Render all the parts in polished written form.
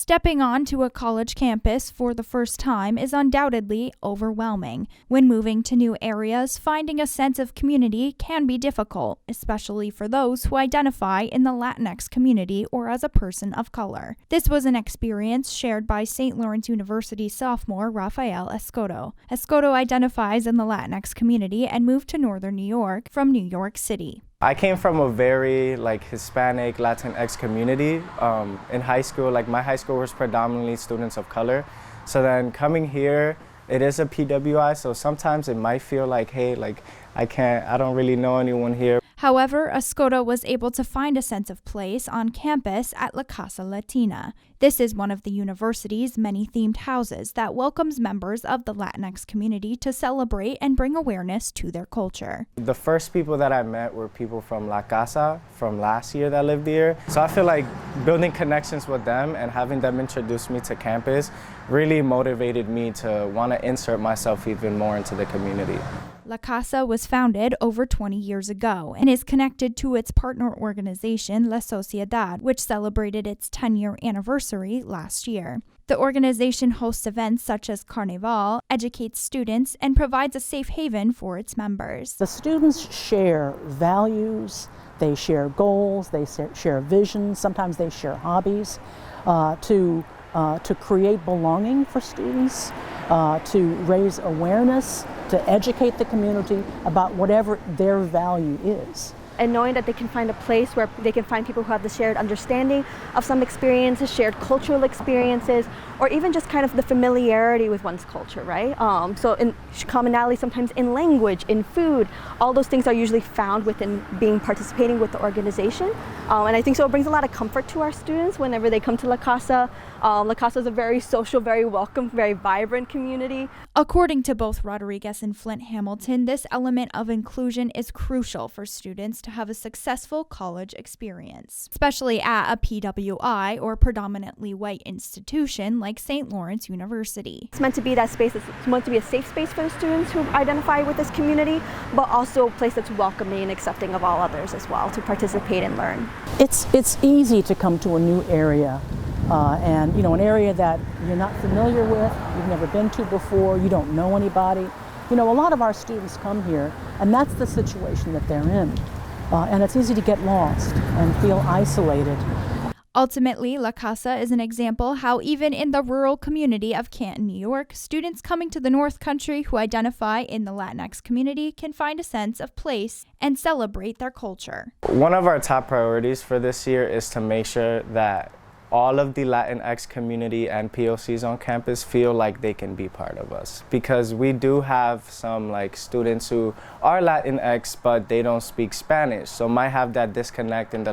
Stepping onto a college campus for the first time is undoubtedly overwhelming. When moving to new areas, finding a sense of community can be difficult, especially for those who identify in the Latinx community or as a person of color. This was an experience shared by St. Lawrence University sophomore Rafael Escoto. Escoto identifies in the Latinx community and moved to northern New York from New York City. I came from a very Hispanic, Latinx community. In high school, my high school was predominantly students of color. So then coming here, it is a PWI, so sometimes it might feel like, hey, I don't really know anyone here. However, Escoto was able to find a sense of place on campus at La Casa Latina. This is one of the university's many themed houses that welcomes members of the Latinx community to celebrate and bring awareness to their culture. The first people that I met were people from La Casa from last year that lived here. So I feel like building connections with them and having them introduce me to campus really motivated me to want to insert myself even more into the community. La Casa was founded over 20 years ago and is connected to its partner organization, La Sociedad, which celebrated its 10-year anniversary last year. The organization hosts events such as Carnival, educates students, and provides a safe haven for its members. The students share values, they share goals, they share visions, sometimes they share hobbies to create belonging for students, to raise awareness, to educate the community about whatever their value is. And knowing that they can find a place where they can find people who have the shared understanding of some experiences, shared cultural experiences, or even just kind of the familiarity with one's culture, right? So in commonality sometimes in language, in food, all those things are usually found within participating with the organization. And I think so it brings a lot of comfort to our students whenever they come to La Casa. La Casa is a very social, very welcome, very vibrant community. According to both Rodriguez and Flint Hamilton, this element of inclusion is crucial for students to have a successful college experience, especially at a PWI or predominantly white institution like St. Lawrence University. It's meant to be that space, it's meant to be a safe space for the students who identify with this community, but also a place that's welcoming and accepting of all others as well to participate and learn. It's easy to come to a new area. And an area that you're not familiar with, you've never been to before, you don't know anybody. A lot of our students come here and that's the situation that they're in. And it's easy to get lost and feel isolated. Ultimately, La Casa is an example how even in the rural community of Canton, New York, students coming to the North Country who identify in the Latinx community can find a sense of place and celebrate their culture. One of our top priorities for this year is to make sure that all of the Latinx community and POCs on campus feel like they can be part of us. Because we do have some students who are Latinx, but they don't speak Spanish, so might have that disconnect in the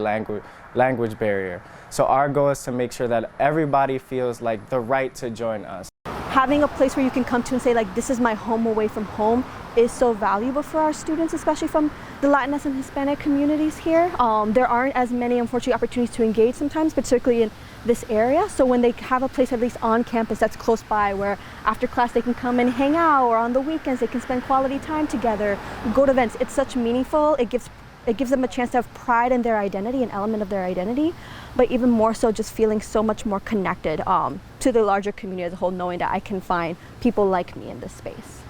language barrier. So our goal is to make sure that everybody feels like the right to join us. Having a place where you can come to and say, this is my home away from home is so valuable for our students, especially from the Latinx and Hispanic communities here. There aren't as many, unfortunately, opportunities to engage sometimes, particularly in this area. So when they have a place at least on campus that's close by where after class they can come and hang out, or on the weekends they can spend quality time together, go to events, it's such meaningful. It gives them a chance to have pride in their identity, an element of their identity, but even more so just feeling so much more connected to the larger community as a whole, knowing that I can find people like me in this space.